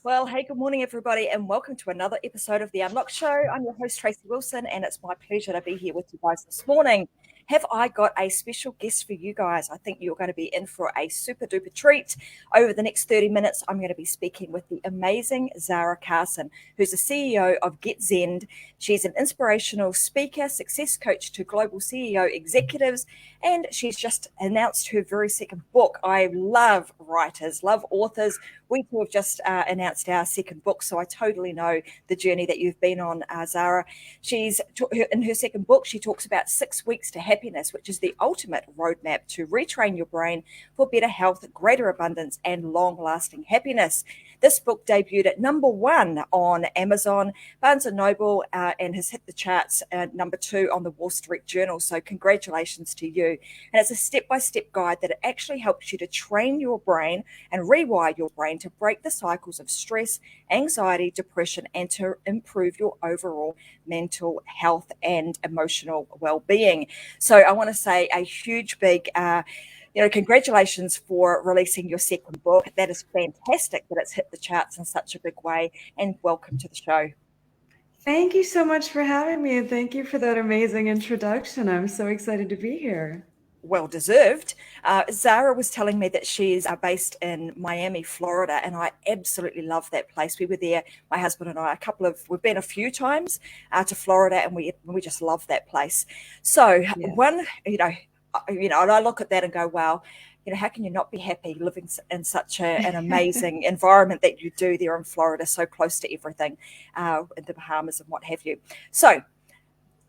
Well, hey, good morning, everybody, and welcome to another episode of The Unlock Show. I'm your host, Tracy Wilson, and it's my pleasure to be here with you guys this morning. Have I got a special guest for you guys? I think you're going to be in for a super duper treat. Over the next 30 minutes, I'm going to be speaking with the amazing Zahara Karsan, who's the CEO of Get Zend. She's an inspirational speaker, success coach to global CEO executives, and she's just announced her very second book. I love writers, love authors. We too have just announced our second book, so I totally know the journey that you've been on, Zahara. In her second book, she talks about 6 weeks to happiness, which is the ultimate roadmap to retrain your brain for better health, greater abundance, and long-lasting happiness. This book debuted at #1 on Amazon, Barnes & Noble, and has hit the charts at #2 on the Wall Street Journal. So congratulations to you. And it's a step-by-step guide that actually helps you to train your brain and rewire your brain to break the cycles of stress, anxiety, depression, and to improve your overall mental health and emotional well-being. So I want to say a huge big congratulations for releasing your second book. That is fantastic that it's hit the charts in such a big way, and welcome to the show. Thank you so much for having me, and thank you for that amazing introduction. I'm so excited to be here. Well deserved. Zahara was telling me that she's based in Miami, Florida, and I absolutely love that place. We were there, my husband and I, we've been a few times to Florida, and we just love that place. So and I look at that and go, wow, how can you not be happy living in such an amazing environment that you do there in Florida, so close to everything, in the Bahamas and what have you. So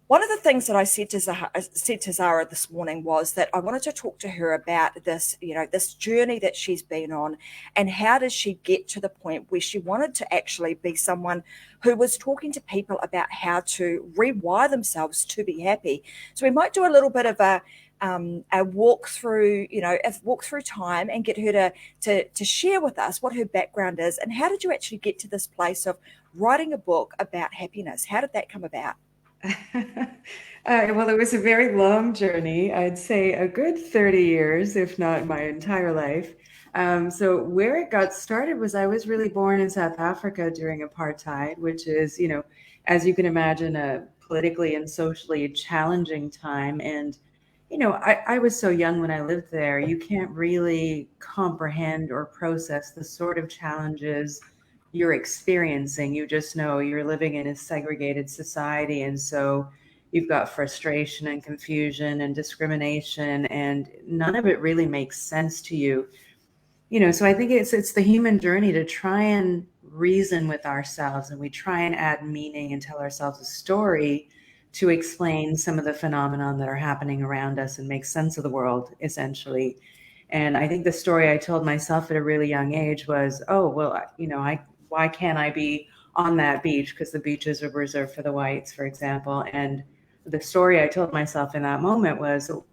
one of the things that I said to Zahara this morning was that I wanted to talk to her about this journey that she's been on, and how does she get to the point where she wanted to actually be someone who was talking to people about how to rewire themselves to be happy. So we might do a little bit of a walk through time, and get her to share with us what her background is, and how did you actually get to this place of writing a book about happiness? How did that come about? Well, it was a very long journey. I'd say a good 30 years, if not my entire life. So where it got started was I was really born in South Africa during apartheid, which is, as you can imagine, a politically and socially challenging time. And, I was so young when I lived there, you can't really comprehend or process the sort of challenges you're experiencing. You just know you're living in a segregated society. And so you've got frustration and confusion and discrimination, and none of it really makes sense to you. So I think it's the human journey to try and reason with ourselves, and we try and add meaning and tell ourselves a story to explain some of the phenomenon that are happening around us and make sense of the world, essentially. And I think the story I told myself at a really young age was, oh, well, why can't I be on that beach? Because the beaches are reserved for the whites, for example. And the story I told myself in that moment was, well,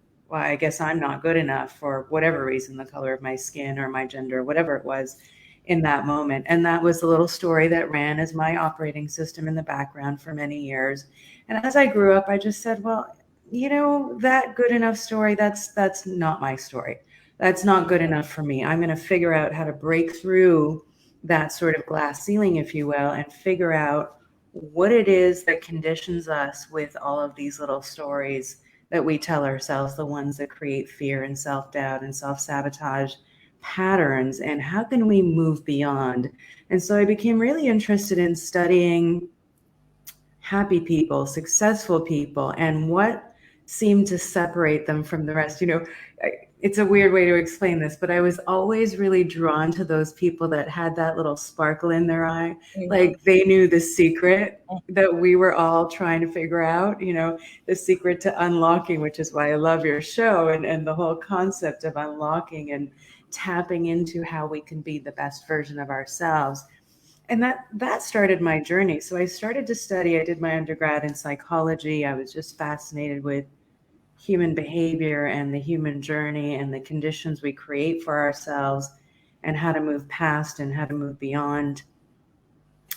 I guess I'm not good enough for whatever reason, the color of my skin or my gender, whatever it was in that moment. And that was the little story that ran as my operating system in the background for many years. And as I grew up, I just said, well, that good enough story, that's not my story. That's not good enough for me. I'm going to figure out how to break through that sort of glass ceiling, if you will, and figure out what it is that conditions us with all of these little stories that we tell ourselves, the ones that create fear and self-doubt and self-sabotage patterns, and how can we move beyond. And so I became really interested in studying happy people, successful people, and what seemed to separate them from the rest. It's a weird way to explain this, but I was always really drawn to those people that had that little sparkle in their eye. Like they knew the secret that we were all trying to figure out, the secret to unlocking, which is why I love your show, and the whole concept of unlocking and tapping into how we can be the best version of ourselves. And that started my journey. So I started to study. I did my undergrad in psychology. I was just fascinated with human behavior and the human journey and the conditions we create for ourselves, and how to move past and how to move beyond.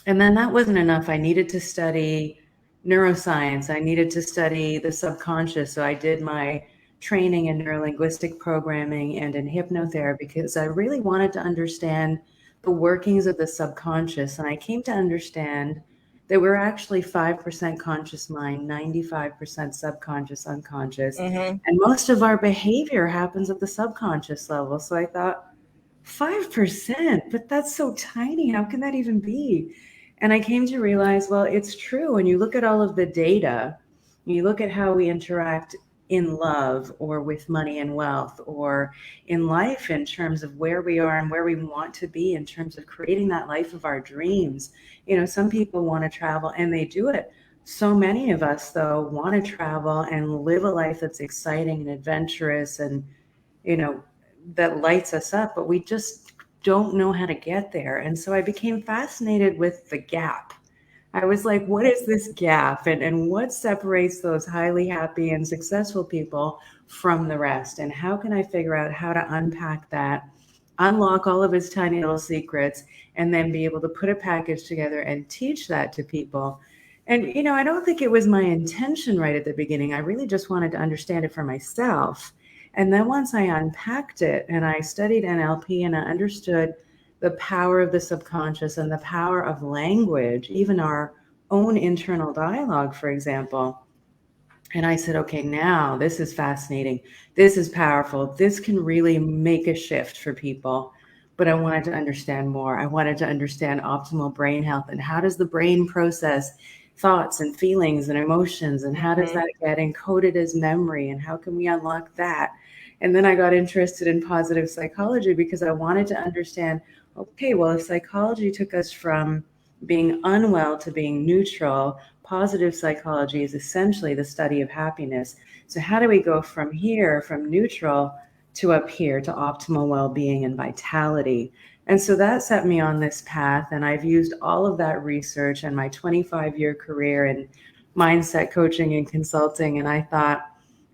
And then that wasn't enough. I needed to study neuroscience. I needed to study the subconscious. So I did my training in neurolinguistic programming and in hypnotherapy, because I really wanted to understand the workings of the subconscious. And I came to understand that we're actually 5% conscious mind, 95% subconscious, unconscious. Mm-hmm. And most of our behavior happens at the subconscious level. So I thought, 5%, but that's so tiny. How can that even be? And I came to realize, well, it's true. When you look at all of the data, you look at how we interact in love or with money and wealth or in life in terms of where we are and where we want to be in terms of creating that life of our dreams. Some people want to travel and they do it. So many of us, though, want to travel and live a life that's exciting and adventurous and, you know, that lights us up, but we just don't know how to get there. And so I became fascinated with the gap. I was like, what is this gap? And what separates those highly happy and successful people from the rest? And how can I figure out how to unpack that, unlock all of its tiny little secrets, and then be able to put a package together and teach that to people? And, I don't think it was my intention right at the beginning. I really just wanted to understand it for myself. And then once I unpacked it and I studied NLP and I understood the power of the subconscious and the power of language, even our own internal dialogue, for example. And I said, okay, now this is fascinating. This is powerful. This can really make a shift for people. But I wanted to understand more. I wanted to understand optimal brain health and how does the brain process thoughts and feelings and emotions, and how does that get encoded as memory, and how can we unlock that? And then I got interested in positive psychology because I wanted to understand, okay, well, if psychology took us from being unwell to being neutral, positive psychology is essentially the study of happiness. So how do we go from here, from neutral to up here to optimal well-being and vitality? And so that set me on this path. And I've used all of that research and my 25-year career in mindset coaching and consulting. And I thought,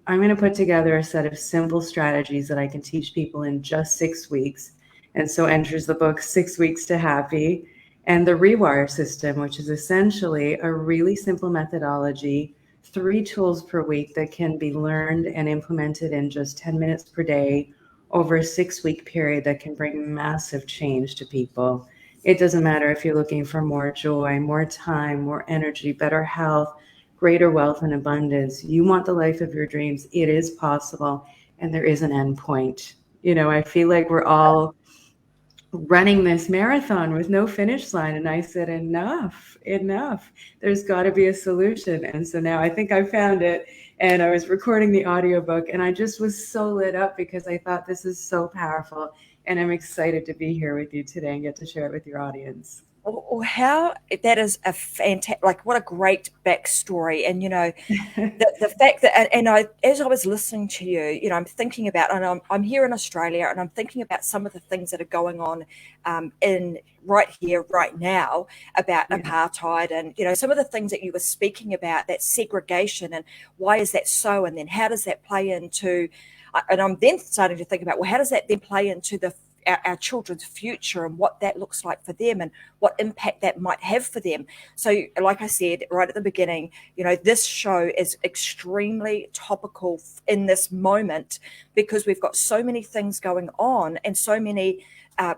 I'm going to put together a set of simple strategies that I can teach people in just 6 weeks. And so enters the book, 6 Weeks to Happy, and the rewire system, which is essentially a really simple methodology, 3 tools per week that can be learned and implemented in just 10 minutes per day over a 6-week period that can bring massive change to people. It doesn't matter if you're looking for more joy, more time, more energy, better health, greater wealth and abundance. You want the life of your dreams. It is possible, and there is an end point. I feel like we're all running this marathon with no finish line. And I said, enough. There's got to be a solution. And so now I think I found it. And I was recording the audiobook and I just was so lit up because I thought this is so powerful. And I'm excited to be here with you today and get to share it with your audience. Or how that is a fantastic, like what a great backstory. And, the fact that, and I, as I was listening to you, I'm thinking about, and I'm here in Australia and I'm thinking about some of the things that are going on in right here, right now about apartheid and, some of the things that you were speaking about, that segregation and why is that so? And then how does that play into, and I'm then starting to think about, well, how does that then play into our children's future and what that looks like for them and what impact that might have for them. So like I said right at the beginning, this show is extremely topical in this moment because we've got so many things going on and so many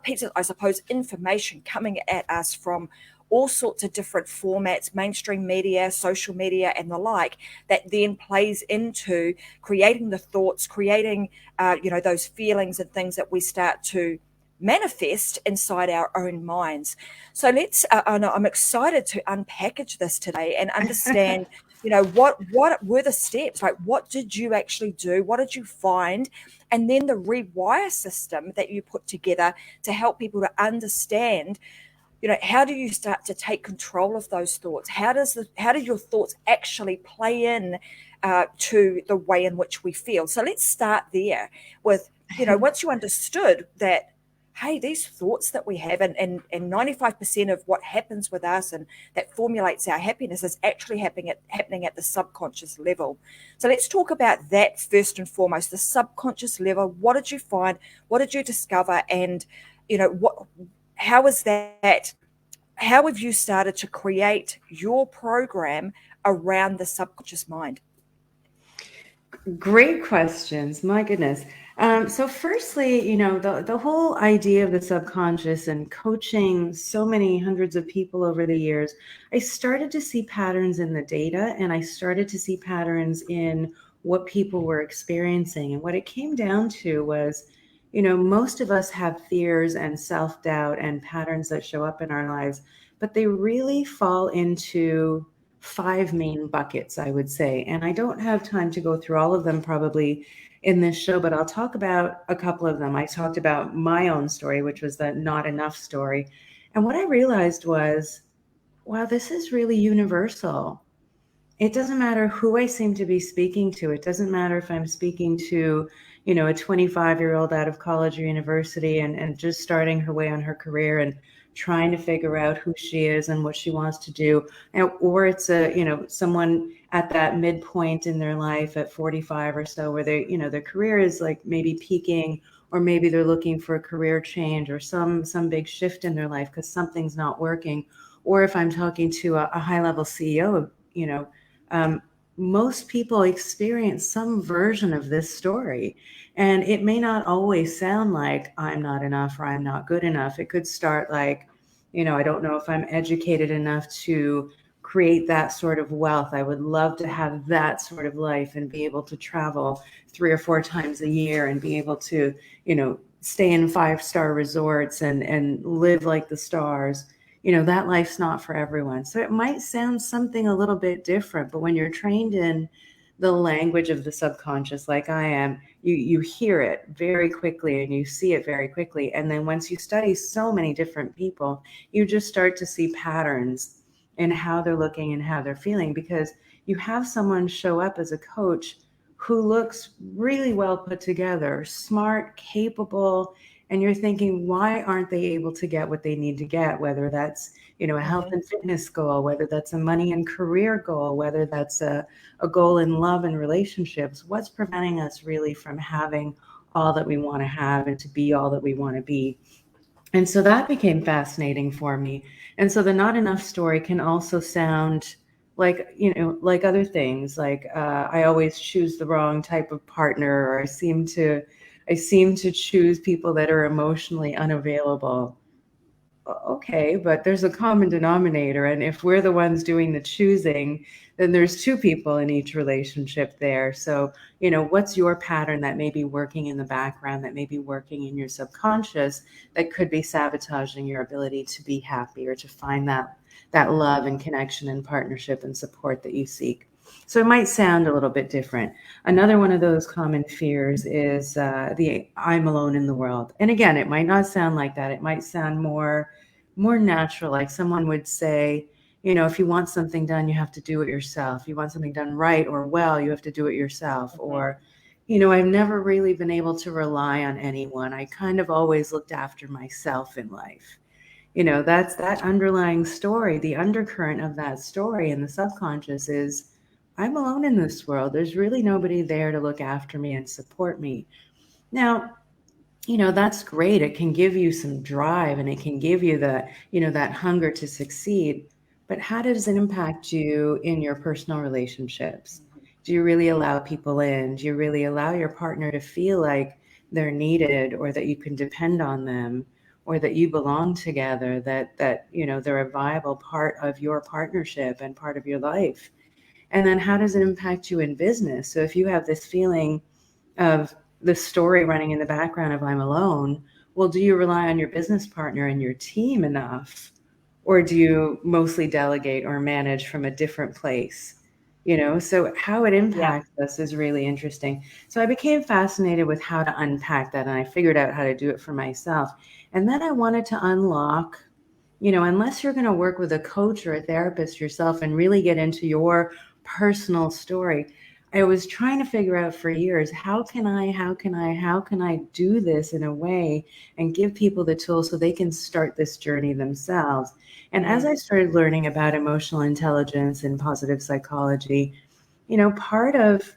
pieces, I suppose, information coming at us from all sorts of different formats, mainstream media, social media, and the like, that then plays into creating the thoughts, creating, those feelings and things that we start to manifest inside our own minds. So I'm excited to unpackage this today and understand, what were the steps? Like, what did you actually do? What did you find? And then the rewire system that you put together to help people to understand, how do you start to take control of those thoughts? How do your thoughts actually play in to the way in which we feel? So let's start there with, once you understood that, hey, these thoughts that we have and 95% of what happens with us and that formulates our happiness is actually happening at the subconscious level. So let's talk about that first and foremost, the subconscious level. What did you find? What did you discover? And, how is that? How have you started to create your program around the subconscious mind? Great questions. My goodness. So firstly, the whole idea of the subconscious and coaching so many hundreds of people over the years, I started to see patterns in the data and I started to see patterns in what people were experiencing. And what it came down to was, most of us have fears and self-doubt and patterns that show up in our lives, but they really fall into five main buckets, I would say. And I don't have time to go through all of them probably in this show, but I'll talk about a couple of them. I talked about my own story, which was the not enough story. And what I realized was, wow, this is really universal. It doesn't matter who I seem to be speaking to. It doesn't matter if I'm speaking to, a 25-year-old out of college or university and just starting her way on her career and trying to figure out who she is and what she wants to do. Or it's someone at that midpoint in their life at 45 or so where their career is like maybe peaking, or maybe they're looking for a career change or some big shift in their life because something's not working. Or if I'm talking to a high level CEO, um, most people experience some version of this story. And it may not always sound like I'm not enough or I'm not good enough. It could start like, I don't know if I'm educated enough to create that sort of wealth. I would love to have that sort of life and be able to travel 3 or 4 times a year and be able to, stay in 5-star resorts and live like the stars. That life's not for everyone. So it might sound something a little bit different, but when you're trained in the language of the subconscious, like I am, you hear it very quickly and you see it very quickly. And then once you study so many different people, you just start to see patterns in how they're looking and how they're feeling, because you have someone show up as a coach who looks really well put together, smart, capable, and you're thinking, why aren't they able to get what they need to get? Whether that's, a health and fitness goal, whether that's a money and career goal, whether that's a goal in love and relationships, what's preventing us really from having all that we want to have and to be all that we want to be? And so that became fascinating for me. And so the not enough story can also sound like, like other things, like I always choose the wrong type of partner, or I seem to choose people that are emotionally unavailable. Okay, but there's a common denominator. And if we're the ones doing the choosing, then there's two people in each relationship there. So, what's your pattern that may be working in the background, that may be working in your subconscious, that could be sabotaging your ability to be happy or to find that love and connection and partnership and support that you seek? So it might sound a little bit different. Another one of those common fears is the I'm alone in the world. And again, it might not sound like that. It might sound more natural, like someone would say, if you want something done, you have to do it yourself. You want something done right or well, you have to do it yourself. Or, I've never really been able to rely on anyone. I kind of always looked after myself in life. That's that underlying story. The undercurrent of that story in the subconscious is, I'm alone in this world. There's really nobody there to look after me and support me. Now, that's great. It can give you some drive and it can give you that hunger to succeed. But how does it impact you in your personal relationships? Do you really allow people in? Do you really allow your partner to feel like they're needed, or that you can depend on them, or that you belong together, that they're a viable part of your partnership and part of your life? And then how does it impact you in business? So if you have this feeling of the story running in the background of I'm alone, well, do you rely on your business partner and your team enough? Or do you mostly delegate or manage from a different place? So how it Yeah. impacts us is really interesting. So I became fascinated with how to unpack that, and I figured out how to do it for myself. And then I wanted to unlock, unless you're going to work with a coach or a therapist yourself and really get into your personal story, I was trying to figure out for years, how can I do this in a way and give people the tools so they can start this journey themselves. And as I started learning about emotional intelligence and positive psychology, part of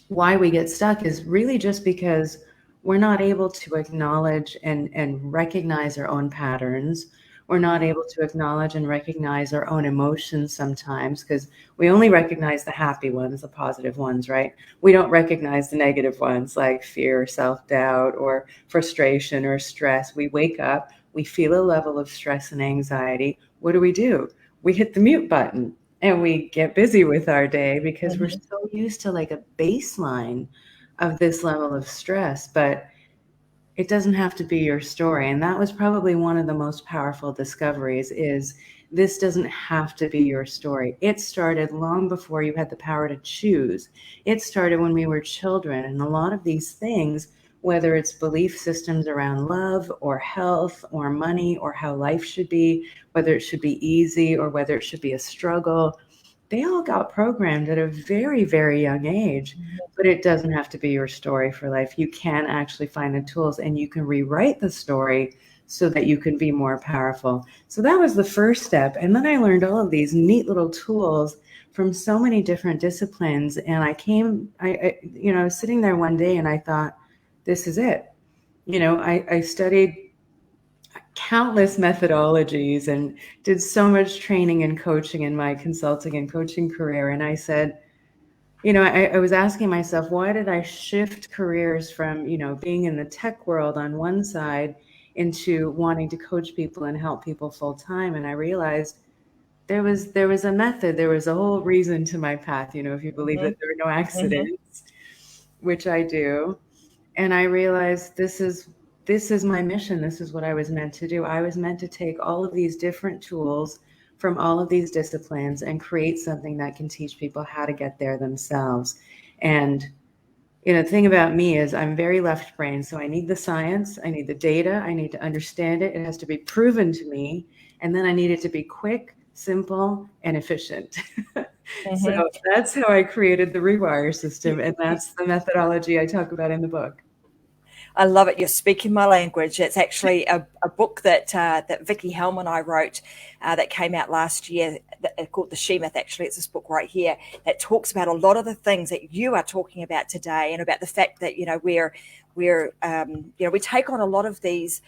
why we get stuck is really just because we're not able to acknowledge and recognize our own patterns. We're not able to acknowledge and recognize our own emotions sometimes because we only recognize the happy ones, the positive ones, right? We don't recognize the negative ones like fear, self-doubt, or frustration or stress. We wake up, we feel a level of stress and anxiety. What do? We hit the mute button and we get busy with our day because we're so used to like a baseline of this level of stress. But it doesn't have to be your story. And that was probably one of the most powerful discoveries is this doesn't have to be your story. It started long before you had the power to choose. It started when we were children. And a lot of these things, whether it's belief systems around love or health or money or how life should be, whether it should be easy or whether it should be a struggle, they all got programmed at a very, very young age. But it doesn't have to be your story for life. You can actually find the tools and you can rewrite the story so that you can be more powerful. So that was the first step. And then I learned all of these neat little tools from so many different disciplines. And I was sitting there one day and I thought, this is it. I studied countless methodologies and did so much training and coaching in my consulting and coaching career. And I said, I was asking myself, why did I shift careers from, being in the tech world on one side into wanting to coach people and help people full time? And I realized there was a method, there was a whole reason to my path, if you believe that there are no accidents, which I do. And I realized this is my mission. This is what I was meant to do. I was meant to take all of these different tools from all of these disciplines and create something that can teach people how to get there themselves. And the thing about me is I'm very left brain. So I need the science, I need the data, I need to understand it. It has to be proven to me. And then I need it to be quick, simple, and efficient. So that's how I created the rewire system. And that's the methodology I talk about in the book. I love it. You're speaking my language. It's actually a book that Vicky Helm and I wrote that came out last year called The She-Myth. Actually, it's this book right here that talks about a lot of the things that you are talking about today and about the fact that, we take on a lot of these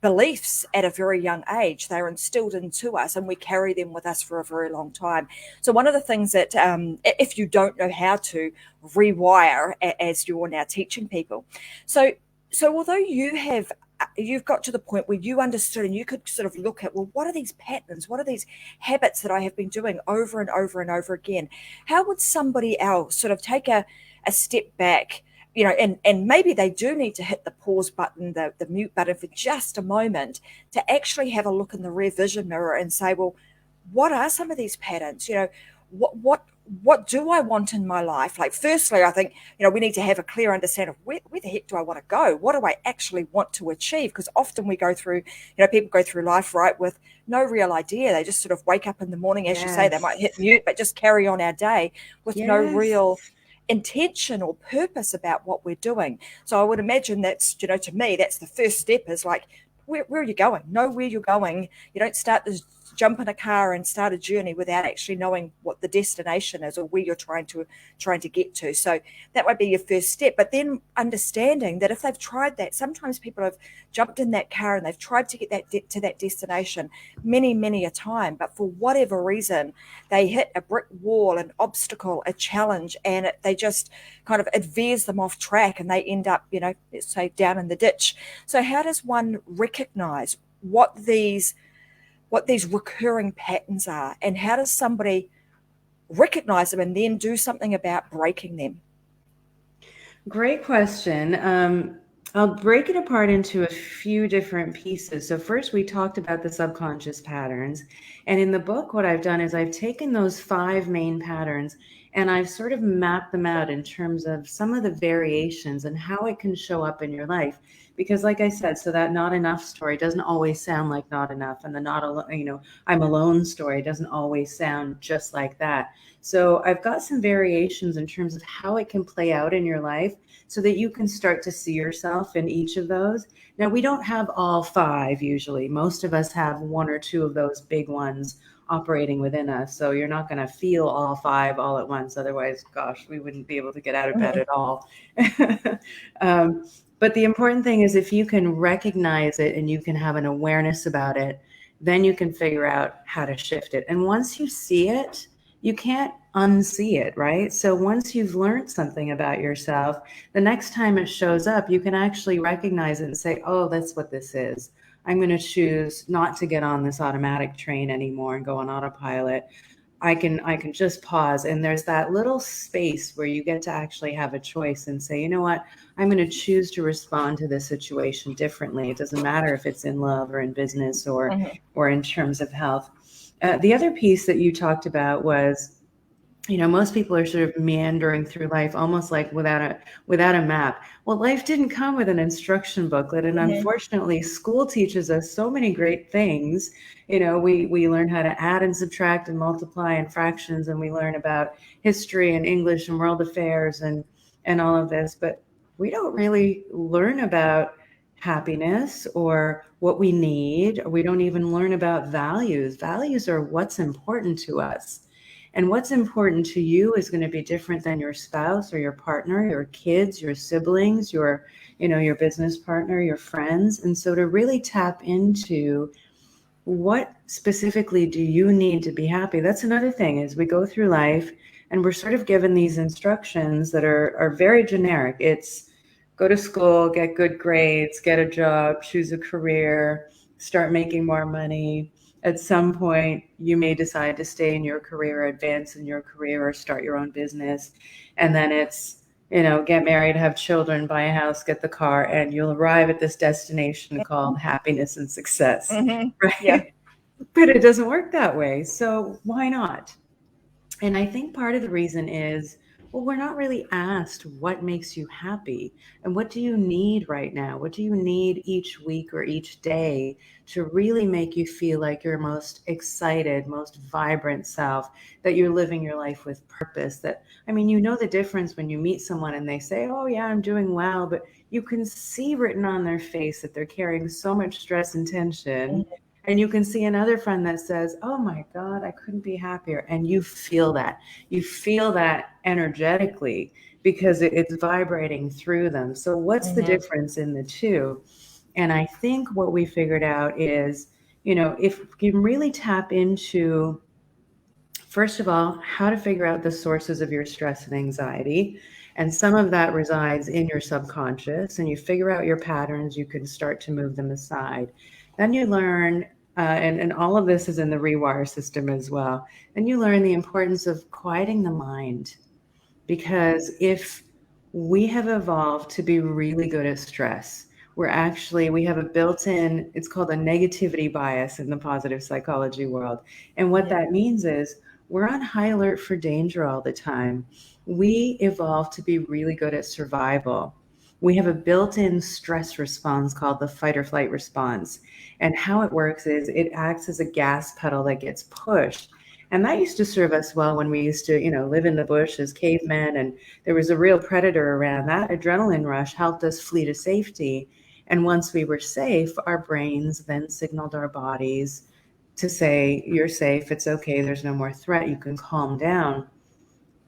beliefs at a very young age. They're instilled into us and we carry them with us for a very long time. So one of the things that if you don't know how to rewire, as you're now teaching people, so although you've got to the point where you understood and you could sort of look at, well, what are these patterns? What are these habits that I have been doing over and over and over again? How would somebody else sort of take a step back, and maybe they do need to hit the pause button, the mute button for just a moment to actually have a look in the rear vision mirror and say, well, what are some of these patterns? What do I want in my life? Like, firstly, I think, we need to have a clear understanding of where the heck do I want to go? What do I actually want to achieve? Because often we go through, people go through life, right, with no real idea. They just sort of wake up in the morning, as you say, they might hit mute, but just carry on our day with no real intention or purpose about what we're doing. So I would imagine that's, to me, that's the first step is like, where are you going? Know where you're going. You don't start to jump in a car and start a journey without actually knowing what the destination is or where you're trying to get to. So that might be your first step. But then understanding that if they've tried that, sometimes people have jumped in that car and they've tried to get to that destination many, many a time. But for whatever reason, they hit a brick wall, an obstacle, a challenge, and they just it veers them off track and they end up, let's say down in the ditch. So how does one recognize what these recurring patterns are, and how does somebody recognize them and then do something about breaking them? Great question. I'll break it apart into a few different pieces. So first we talked about the subconscious patterns. And in the book, what I've done is I've taken those 5 main patterns and I've sort of mapped them out in terms of some of the variations and how it can show up in your life. Because like I said, so that not enough story doesn't always sound like not enough. And the not alone, I'm alone story doesn't always sound just like that. So I've got some variations in terms of how it can play out in your life so that you can start to see yourself in each of those. Now, we don't have all 5 usually. Most of us have 1 or 2 of those big ones operating within us. So you're not going to feel all 5 all at once. Otherwise, gosh, we wouldn't be able to get out of bed at all. But the important thing is if you can recognize it and you can have an awareness about it, then you can figure out how to shift it. And once you see it, you can't unsee it, right? So once you've learned something about yourself, the next time it shows up, you can actually recognize it and say, oh, that's what this is. I'm going to choose not to get on this automatic train anymore and go on autopilot. I can just pause, and there's that little space where you get to actually have a choice and say, you know what, I'm going to choose to respond to this situation differently. It doesn't matter if it's in love or in business or in terms of health. The other piece that you talked about was, most people are sort of meandering through life almost like without a map. Well, life didn't come with an instruction booklet, and unfortunately, school teaches us so many great things. We learn how to add and subtract and multiply and fractions, and we learn about history and English and world affairs and all of this, but we don't really learn about happiness or what we need, or we don't even learn about values. Values are what's important to us. And what's important to you is going to be different than your spouse or your partner, your kids, your siblings, your business partner, your friends. And so to really tap into what specifically do you need to be happy? That's another thing, is we go through life and we're sort of given these instructions that are very generic. It's go to school, get good grades, get a job, choose a career, start making more money. At some point, you may decide to stay in your career, advance in your career, or start your own business. And then it's, get married, have children, buy a house, get the car, and you'll arrive at this destination called happiness and success, right? Yeah. But it doesn't work that way. So why not? And I think part of the reason is, well, we're not really asked what makes you happy and what do you need right now? What do you need each week or each day to really make you feel like your most excited, most vibrant self, that you're living your life with purpose? That, the difference when you meet someone and they say, oh yeah, I'm doing well, but you can see written on their face that they're carrying so much stress and tension. And you can see another friend that says, oh my God, I couldn't be happier. And you feel that. You feel that energetically because it's vibrating through them. So what's the difference in the two? And I think what we figured out is, if you can really tap into, first of all, how to figure out the sources of your stress and anxiety. And some of that resides in your subconscious, and you figure out your patterns, you can start to move them aside. Then you learn, and all of this is in the rewire system as well. Then you learn the importance of quieting the mind, because if we have evolved to be really good at stress, we have a built-in, it's called a negativity bias in the positive psychology world. And what that means is we're on high alert for danger all the time. We evolved to be really good at survival. We have a built-in stress response called the fight or flight response. And how it works is it acts as a gas pedal that gets pushed. And that used to serve us well when we used to, live in the bush as cavemen, and there was a real predator around. That adrenaline rush helped us flee to safety. And once we were safe, our brains then signaled our bodies to say, you're safe, it's okay, there's no more threat, you can calm down.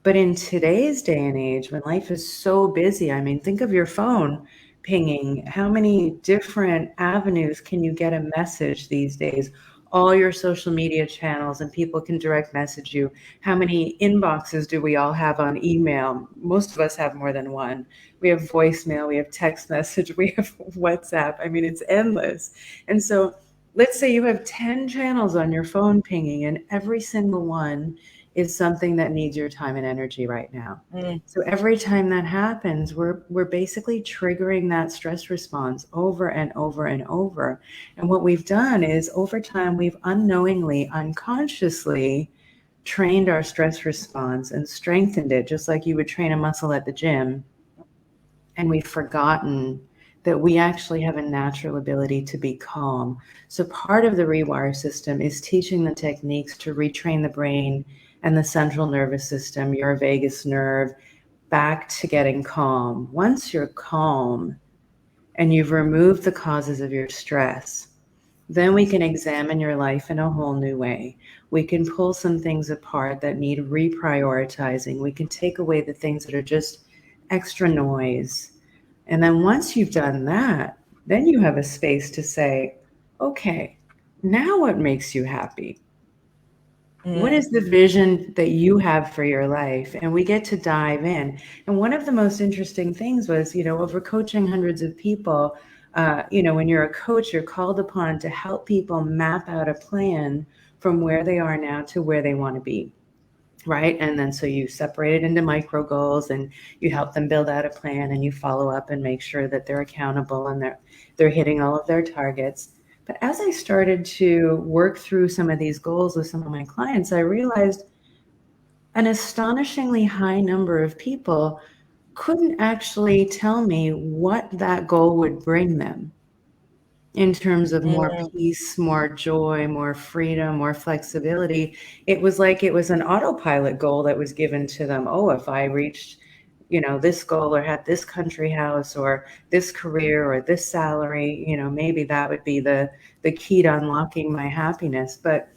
But in today's day and age, when life is so busy, think of your phone pinging. How many different avenues can you get a message these days? All your social media channels, and people can direct message you. How many inboxes do we all have on email? Most of us have more than one. We have voicemail, we have text message, we have WhatsApp. It's endless. And so let's say you have 10 channels on your phone pinging, and every single one is something that needs your time and energy right now. So every time that happens, we're basically triggering that stress response over and over and over. And what we've done is, over time, we've unknowingly, unconsciously trained our stress response and strengthened it, just like you would train a muscle at the gym. And we've forgotten that we actually have a natural ability to be calm. So part of the rewire system is teaching the techniques to retrain the brain and the central nervous system, your vagus nerve, back to getting calm. Once you're calm and you've removed the causes of your stress, then we can examine your life in a whole new way. We can pull some things apart that need reprioritizing. We can take away the things that are just extra noise. And then once you've done that, then you have a space to say, okay, now what makes you happy? What Mm, is the vision that you have for your life? And we get to dive in. And one of the most interesting things was, over coaching hundreds of people, when you're a coach, you're called upon to help people map out a plan from where they are now to where they want to be. Right. And then so you separate it into micro goals and you help them build out a plan and you follow up and make sure that they're accountable and they're hitting all of their targets. But as I started to work through some of these goals with some of my clients, I realized an astonishingly high number of people couldn't actually tell me what that goal would bring them in terms of more mm, peace, more joy, more freedom, more flexibility. It was like it was an autopilot goal that was given to them. Oh, if I reached, this goal or had this country house or this career or this salary, maybe that would be the key to unlocking my happiness. But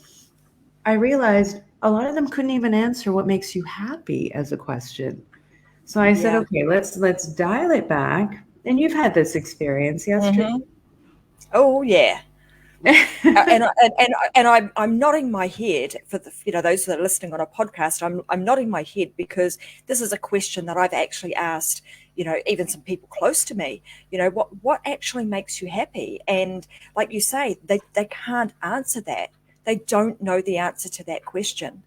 I realized a lot of them couldn't even answer what makes you happy as a question. So I said, yeah. okay, let's dial it back. And you've had this experience, yes, Tracy? Hmm. Oh, yeah. I'm nodding my head for the those that are listening on a podcast. I'm nodding my head because this is a question that I've actually asked. Even some people close to me. What actually makes you happy? And like you say, they can't answer that. They don't know the answer to that question.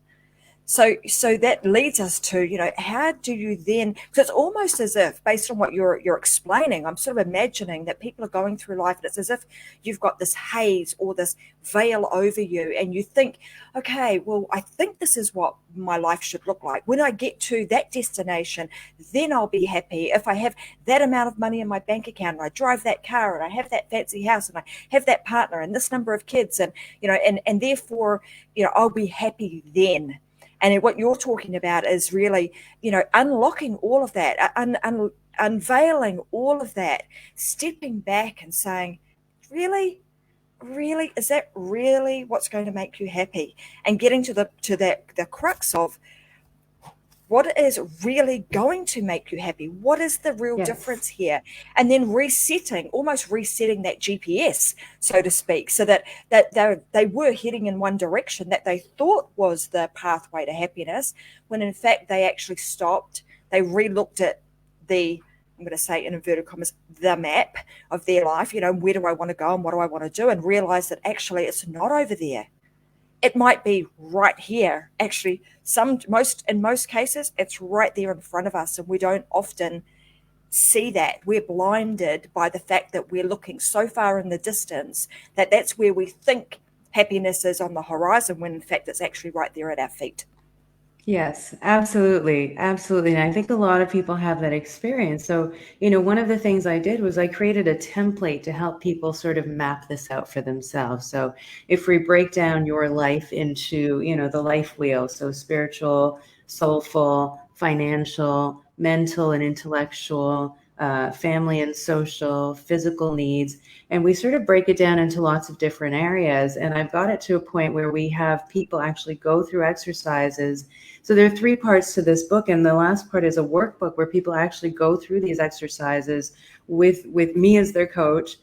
So that leads us to, how do you then, because it's almost as if, based on what you're explaining, I'm sort of imagining that people are going through life and it's as if you've got this haze or this veil over you and you think, okay, well, I think this is what my life should look like. When I get to that destination, then I'll be happy. If I have that amount of money in my bank account and I drive that car and I have that fancy house and I have that partner and this number of kids and therefore, I'll be happy then. And what you're talking about is really, unlocking all of that, unveiling all of that, stepping back and saying, really, really, is that really what's going to make you happy? And getting to the crux of what is really going to make you happy? What is the real Yes. difference here? And then almost resetting that GPS, so to speak, so that they were heading in one direction that they thought was the pathway to happiness, when in fact they actually stopped. They re-looked at I'm going to say in inverted commas, the map of their life, where do I want to go and what do I want to do, and realize that actually it's not over there. It might be right here. Actually, in most cases, it's right there in front of us, and we don't often see that. We're blinded by the fact that we're looking so far in the distance that that's where we think happiness is on the horizon, when in fact it's actually right there at our feet. Yes, absolutely. Absolutely. And I think a lot of people have that experience. So, one of the things I did was I created a template to help people sort of map this out for themselves. So, if we break down your life into, the life wheel, so spiritual, soulful, financial, mental and intellectual, family and social, physical needs, and we sort of break it down into lots of different areas. And I've got it to a point where we have people actually go through exercises. So there are three parts to this book, and the last part is a workbook where people actually go through these exercises with me as their coach,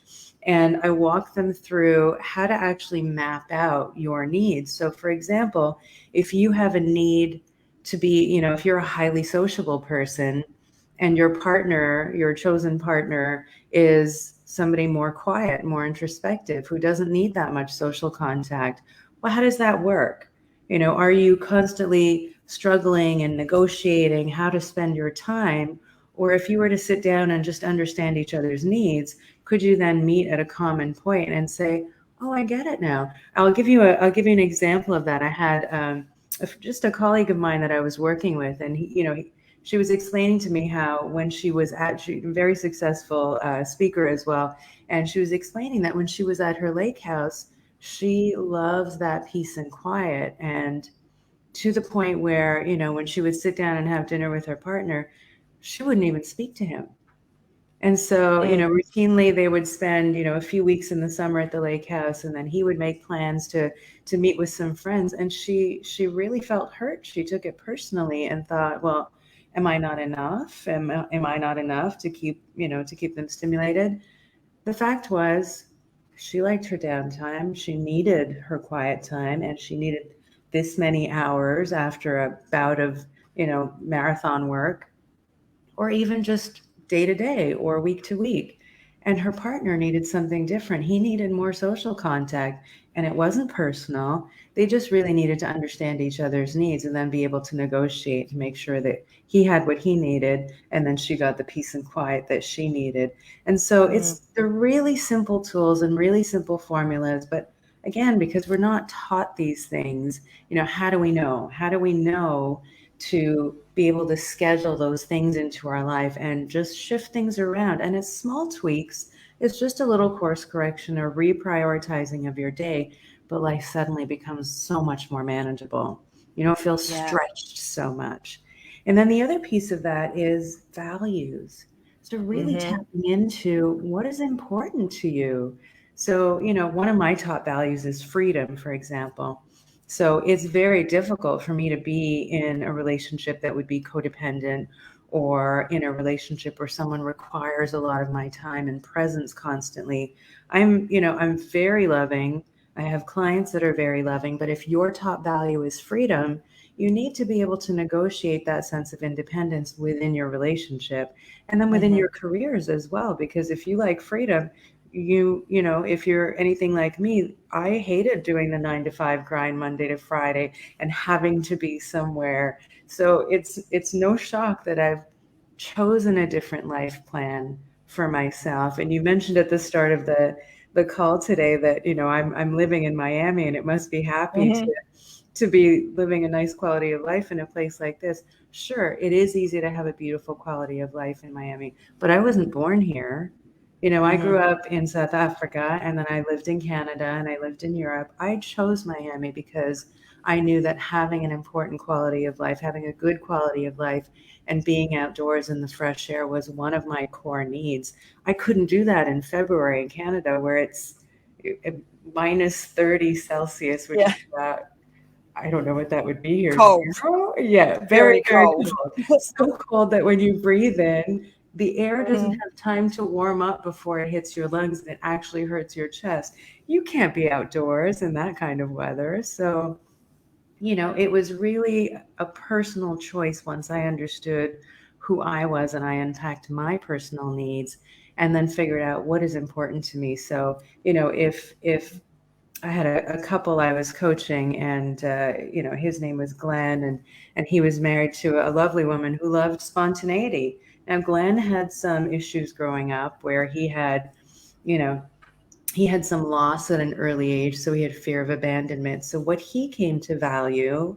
and I walk them through how to actually map out your needs. So for example, if you have a need to be, if you're a highly sociable person and your chosen partner is somebody more quiet, more introspective, who doesn't need that much social contact, well, how does that work? Are you constantly struggling and negotiating how to spend your time? Or if you were to sit down and just understand each other's needs, could you then meet at a common point and say, "Oh, I get it now." I'll give you an example of that. I had just a colleague of mine that I was working with, and she was explaining to me how when she was a very successful speaker as well, and she was explaining that when she was at her lake house, she loves that peace and quiet, and to the point where, when she would sit down and have dinner with her partner, she wouldn't even speak to him. And so, Mm. routinely they would spend, a few weeks in the summer at the lake house, and then he would make plans to meet with some friends. And she really felt hurt. She took it personally and thought, well, am I not enough? Am I not enough to keep, to keep them stimulated? The fact was, she liked her downtime. She needed her quiet time, and she needed this many hours after a bout of, marathon work, or even just day to day or week to week. And her partner needed something different. He needed more social contact, and it wasn't personal. They just really needed to understand each other's needs and then be able to negotiate to make sure that he had what he needed, and then she got the peace and quiet that she needed. And so it's the really simple tools and really simple formulas, but again, because we're not taught these things, how do we know? How do we know to be able to schedule those things into our life and just shift things around? And it's small tweaks. It's just a little course correction or reprioritizing of your day, but life suddenly becomes so much more manageable. You don't feel stretched so much. And then the other piece of that is values. So really tapping into what is important to you. So, one of my top values is freedom, for example. So it's very difficult for me to be in a relationship that would be codependent, or in a relationship where someone requires a lot of my time and presence constantly. I'm very loving. I have clients that are very loving, but if your top value is freedom, you need to be able to negotiate that sense of independence within your relationship, and then within your careers as well. Because if you like freedom, if you're anything like me, I hated doing the 9 to 5 grind Monday to Friday and having to be somewhere. So it's no shock that I've chosen a different life plan for myself. And you mentioned at the start of the call today that, I'm living in Miami, and it must be happy to be living a nice quality of life in a place like this. Sure, it is easy to have a beautiful quality of life in Miami, but I wasn't born here. I grew up in South Africa, and then I lived in Canada, and I lived in Europe. I chose Miami because I knew that having an important quality of life, having a good quality of life, and being outdoors in the fresh air was one of my core needs. I couldn't do that in February in Canada, where it's minus 30 Celsius, which is about, I don't know what that would be here. Cold. Zero? Yeah, very, very cold. So cold that when you breathe in, the air doesn't have time to warm up before it hits your lungs, and it actually hurts your chest. You can't be outdoors in that kind of weather. So, it was really a personal choice once I understood who I was and I unpacked my personal needs and then figured out what is important to me. So, if I had a couple I was coaching, and his name was Glenn, and he was married to a lovely woman who loved spontaneity. Now, Glenn had some issues growing up where you know, he had some loss at an early age, so he had fear of abandonment. So what he came to value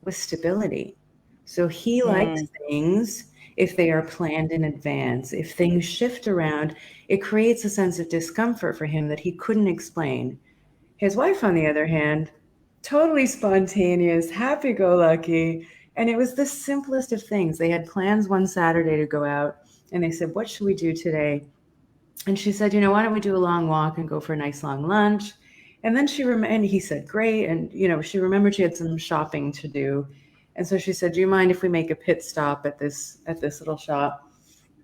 was stability. So he likes things if they are planned in advance. If things shift around, it creates a sense of discomfort for him that he couldn't explain. His wife, on the other hand, totally spontaneous, happy-go-lucky, and it was the simplest of things. They had plans one Saturday to go out, and they said, "What should we do today?" And she said, "Why don't we do a long walk and go for a nice long lunch?" And then and he said, "Great." And, she remembered she had some shopping to do. And so she said, "Do you mind if we make a pit stop at this little shop?"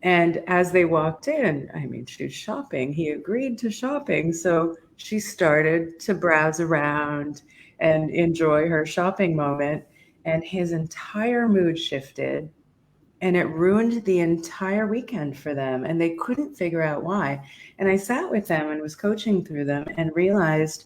And as they walked in, I mean, she was shopping. He agreed to shopping. So she started to browse around and enjoy her shopping moment. And his entire mood shifted, and it ruined the entire weekend for them. And they couldn't figure out why. And I sat with them and was coaching through them and realized,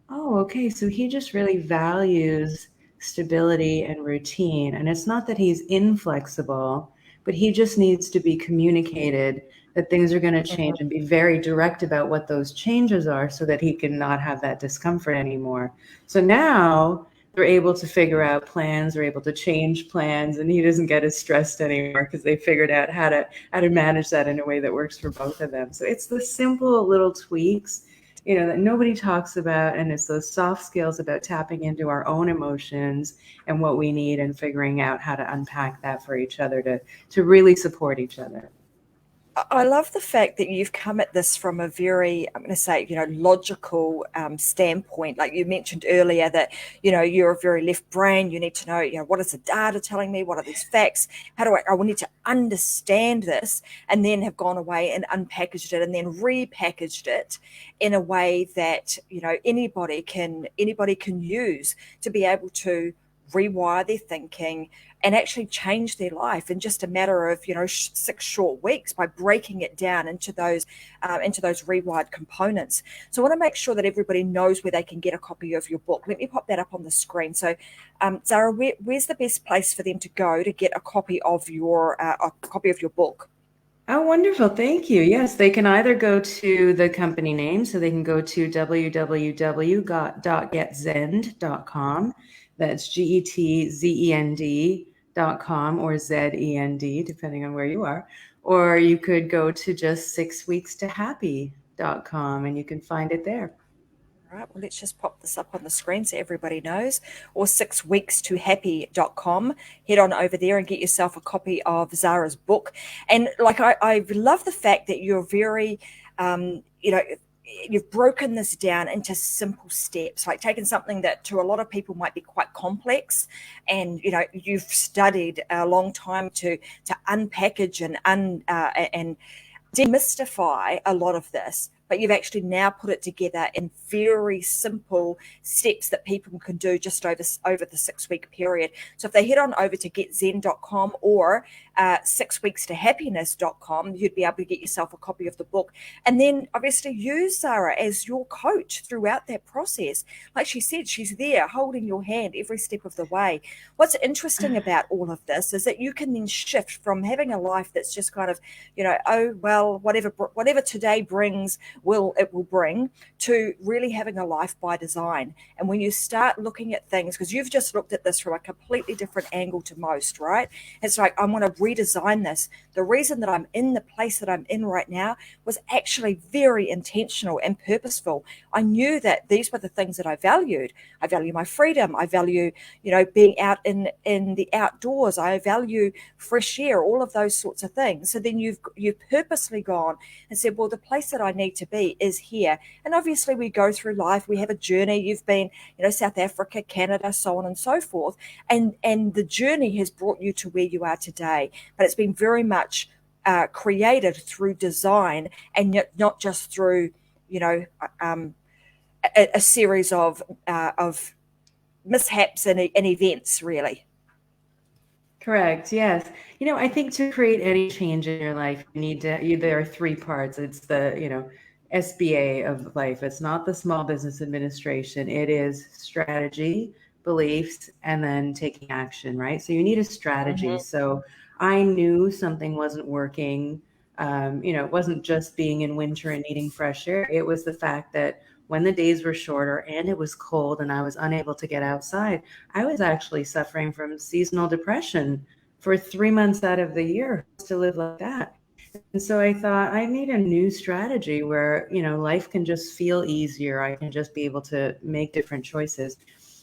oh, okay, so he just really values stability and routine. And it's not that he's inflexible, but he just needs to be communicated that things are going to change, and be very direct about what those changes are so that he can not have that discomfort anymore. So now they're able to figure out plans, they're able to change plans, and he doesn't get as stressed anymore because they figured out how to manage that in a way that works for both of them. So it's the simple little tweaks that nobody talks about. And it's those soft skills about tapping into our own emotions and what we need, and figuring out how to unpack that for each other to really support each other. I love the fact that you've come at this from a very, I'm going to say, logical standpoint. Like you mentioned earlier that, you're a very left brain. You need to know, what is the data telling me? What are these facts? I will need to understand this, and then have gone away and unpackaged it and then repackaged it in a way that, anybody can use to be able to rewire their thinking and actually change their life in just a matter of 6 short weeks by breaking it down into those rewired components. So I want to make sure that everybody knows where they can get a copy of your book. Let me pop that up on the screen. So Zahara, where's the best place for them to go to get a copy of your book? Oh, wonderful. Thank you. Yes, they can either go to the company name, so they can go to www.getzend.com. That's GETZEND.com or ZEND, depending on where you are. Or you could go to just 6weekstohappy.com and you can find it there. All right, well, let's just pop this up on the screen so everybody knows. Or 6weekstohappy.com. Head on over there and get yourself a copy of Zahara's book. And like I love the fact that you're very, you've broken this down into simple steps, like taking something that to a lot of people might be quite complex, and you've studied a long time to unpackage and demystify a lot of this, but you've actually now put it together in very simple steps that people can do just over the 6 week period. So if they head on over to getzen.com or 6weekstohappiness.com, you'd be able to get yourself a copy of the book, and then obviously use Zahara as your coach throughout that process. Like she said, she's there holding your hand every step of the way. What's interesting about all of this is that you can then shift from having a life that's just kind of, oh well, whatever today brings will bring, to really having a life by design. And when you start looking at things, because you've just looked at this from a completely different angle to most, right? It's like, I want to redesign this. The reason that I'm in the place that I'm in right now was actually very intentional and purposeful. I knew that these were the things that I valued. I value my freedom. I value, being out in the outdoors. I value fresh air, all of those sorts of things. So then you've purposely gone and said, well, the place that I need to be is here. And obviously we go through life, we have a journey. You've been, South Africa, Canada, so on and so forth. And the journey has brought you to where you are today. But it's been very much created through design, and yet not just through, a series of mishaps and events, really. Correct. Yes. I think to create any change in your life, there are three parts. It's the, SBA of life. It's not the Small Business Administration. It is strategy, beliefs, and then taking action, right? So you need a strategy. Mm-hmm. So I knew something wasn't working. It wasn't just being in winter and needing fresh air. It was the fact that when the days were shorter and it was cold and I was unable to get outside, I was actually suffering from seasonal depression for 3 months out of the year to live like that. And so I thought I need a new strategy where, life can just feel easier. I can just be able to make different choices.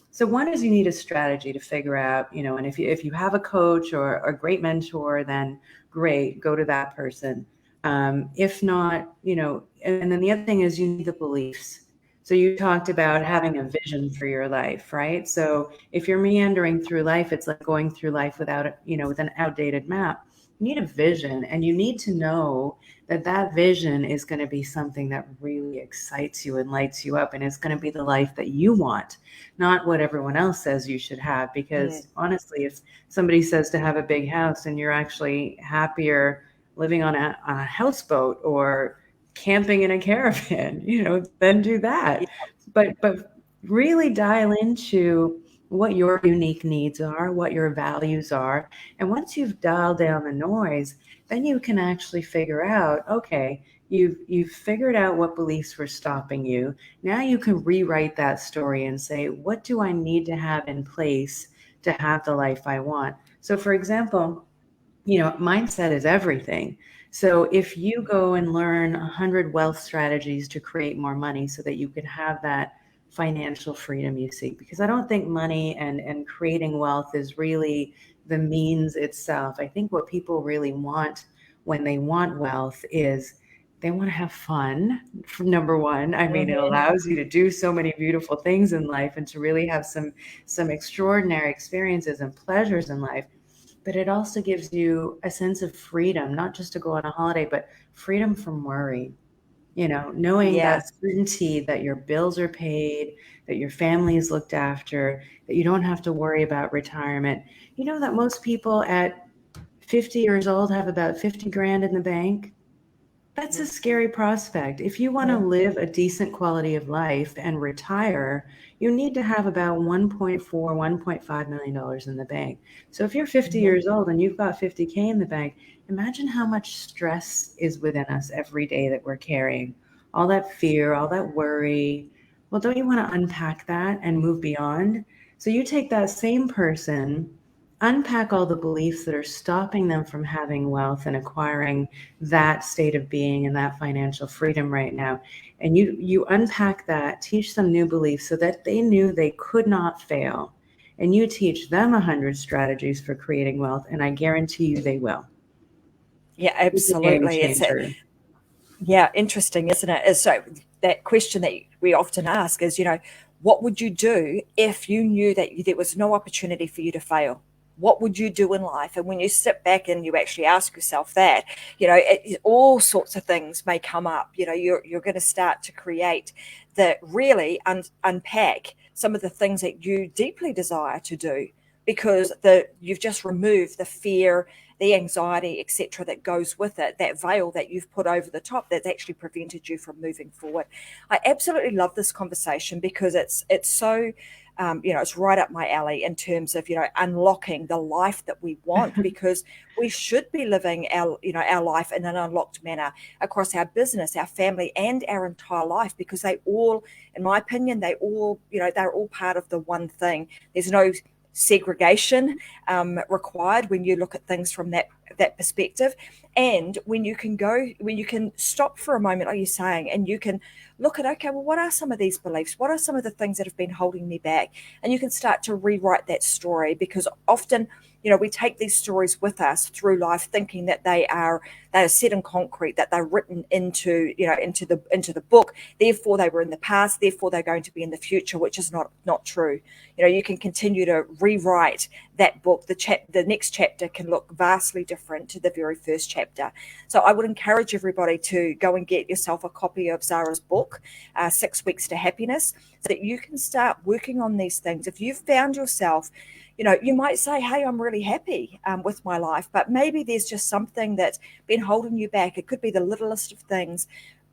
So one is you need a strategy to figure out, and if you have a coach or a great mentor, then great, go to that person. If not, and then the other thing is you need the beliefs. So you talked about having a vision for your life, right? So if you're meandering through life, it's like going through life with an outdated map. You need a vision, and you need to know that vision is going to be something that really excites you and lights you up, and it's going to be the life that you want, not what everyone else says you should have. Because honestly, if somebody says to have a big house and you're actually happier living on a houseboat or camping in a caravan, then do that. Yeah. But really dial into what your unique needs are, what your values are. And once you've dialed down the noise, then you can actually figure out, okay, you've figured out what beliefs were stopping you. Now you can rewrite that story and say, what do I need to have in place to have the life I want? So for example, mindset is everything. So if you go and learn 100 wealth strategies to create more money so that you can have that financial freedom you seek, because I don't think money and creating wealth is really the means itself. I think what people really want when they want wealth is they want to have fun, number one. I mean, it Mhm. allows you to do so many beautiful things in life and to really have some extraordinary experiences and pleasures in life. But it also gives you a sense of freedom, not just to go on a holiday, but freedom from worry. Knowing Yeah. that certainty that your bills are paid, that your family is looked after, that you don't have to worry about retirement. You know that most people at 50 years old have about 50 grand in the bank. That's a scary prospect. If you want to Mhm. live a decent quality of life and retire, you need to have about 1.4, $1.5 million in the bank. So if you're 50 Mhm. years old and you've got 50K in the bank, imagine how much stress is within us every day that we're carrying. All that fear, all that worry. Well, don't you want to unpack that and move beyond? So you take that same person, unpack all the beliefs that are stopping them from having wealth and acquiring that state of being and that financial freedom right now, and you unpack that, teach them new beliefs so that they knew they could not fail, and you teach them 100 strategies for creating wealth, and I guarantee you they will. Yeah, It's a game absolutely. changer. Yeah, interesting, isn't it? So that question that we often ask is, what would you do if you knew that there was no opportunity for you to fail? What would you do in life? And when you sit back and you actually ask yourself that, all sorts of things may come up. You're going to start to create that really unpack some of the things that you deeply desire to do because you've just removed the fear, the anxiety, etc., that goes with it, that veil that you've put over the top that's actually prevented you from moving forward. I absolutely love this conversation because it's so it's right up my alley in terms of unlocking the life that we want, because we should be living our life in an unlocked manner across our business, our family, and our entire life, because they all, in my opinion, they're all part of the one thing. There's no segregation required when you look at things from that perspective. And when you can stop for a moment, like you're saying, and you can look at, okay, well, what are some of these beliefs, what are some of the things that have been holding me back, and you can start to rewrite that story. Because often we take these stories with us through life thinking that they are set in concrete, that they're written into the book, therefore they were in the past, therefore they're going to be in the future, which is not true. You can continue to rewrite that book. The next chapter can look vastly different to the very first chapter. So I would encourage everybody to go and get yourself a copy of Zahara's book, 6 Weeks to Happiness, so that you can start working on these things. If you've found yourself, you might say, hey, I'm really happy with my life, but maybe there's just something that's been holding you back. It could be the littlest of things.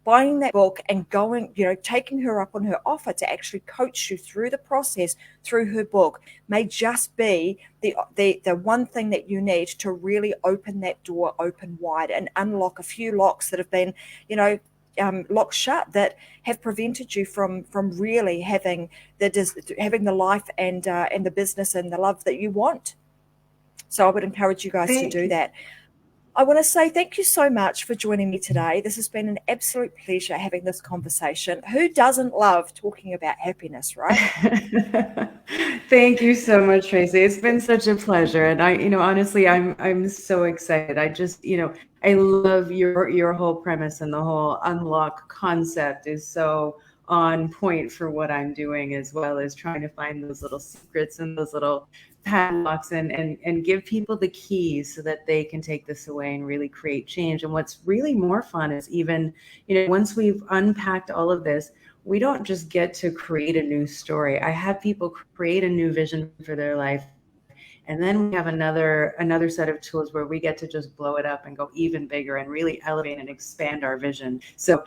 Buying that book and going, taking her up on her offer to actually coach you through the process through her book may just be the one thing that you need to really open that door open wide and unlock a few locks that have been, locked shut, that have prevented you from really having the life and the business and the love that you want. So I would encourage you guys to Thank do you. that. I want to say thank you so much for joining me today. This has been an absolute pleasure having this conversation. Who doesn't love talking about happiness, right? Thank you so much, Tracy. It's been such a pleasure. And honestly, I'm so excited. I love your whole premise, and the whole unlock concept is so on point for what I'm doing, as well as trying to find those little secrets and those little padlocks, and give people the keys so that they can take this away and really create change. And what's really more fun is, even, once we've unpacked all of this, we don't just get to create a new story. I have people create a new vision for their life. And then we have another set of tools where we get to just blow it up and go even bigger and really elevate and expand our vision. So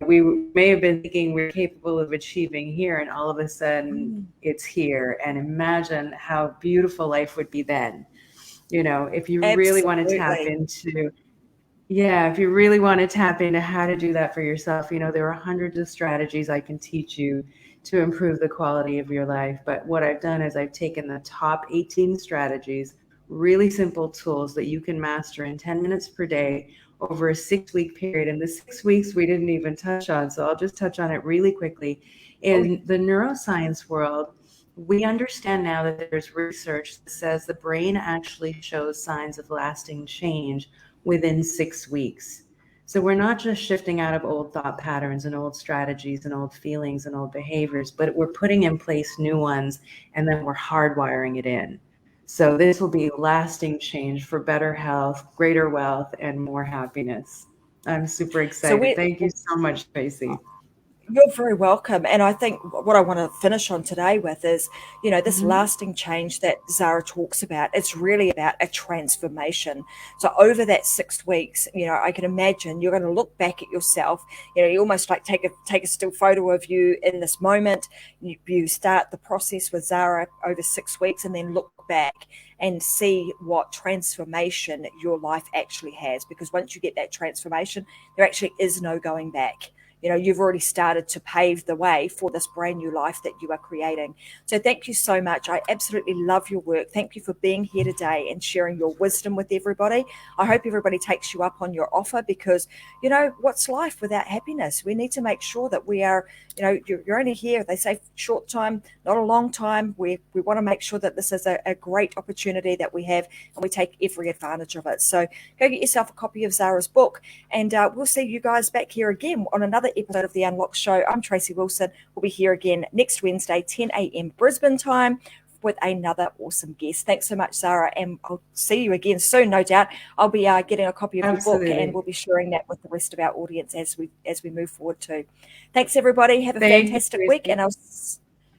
we may have been thinking we're capable of achieving here, and all of a sudden Mm, it's here. And imagine how beautiful life would be then. If you really want to tap absolutely. into yeah, if you really want to tap into how to do that for yourself, there are hundreds of strategies I can teach you to improve the quality of your life. But what I've done is I've taken the top 18 strategies, really simple tools that you can master in 10 minutes per day over a 6-week period. And the 6 weeks we didn't even touch on, so I'll just touch on it really quickly. Oh, In the neuroscience world, we understand now that there's research that says the brain actually shows signs of lasting change within 6 weeks. So we're not just shifting out of old thought patterns and old strategies and old feelings and old behaviors, but we're putting in place new ones, and then we're hardwiring it in. So this will be lasting change for better health, greater wealth, and more happiness. I'm super So excited. Thank you so much, Tracy. you're very welcome. And I think what I want to finish on today with is, this Mm-hmm. lasting change that Zahara talks about. It's really about a transformation. So over that 6 weeks, I can imagine you're going to look back at yourself. You almost like take a still photo of you in this moment. You start the process with Zahara over 6 weeks, and then look back and see what transformation your life actually has. Because once you get that transformation, there actually is no going back. You've already started to pave the way for this brand new life that you are creating. So thank you so much. I absolutely love your work. Thank you for being here today and sharing your wisdom with everybody. I hope everybody takes you up on your offer, because what's life without happiness? We need to make sure that we are, you're only here, they say, short time, not a long time. We want to make sure that this is a great opportunity that we have, and we take every advantage of it. So go get yourself a copy of Zahara's book, and we'll see you guys back here again on another episode of The Unlocked Show. I'm Tracy Wilson. We'll be here again next Wednesday, 10 a.m. Brisbane time, with another awesome guest. Thanks so much, Zahara, and I'll see you again soon, no doubt. I'll be getting a copy of your book, and we'll be sharing that with the rest of our audience as we move forward too. Thanks, everybody. Have a fantastic week, and I'll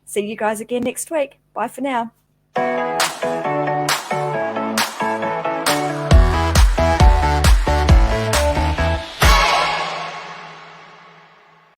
see you guys again next week. Bye for now.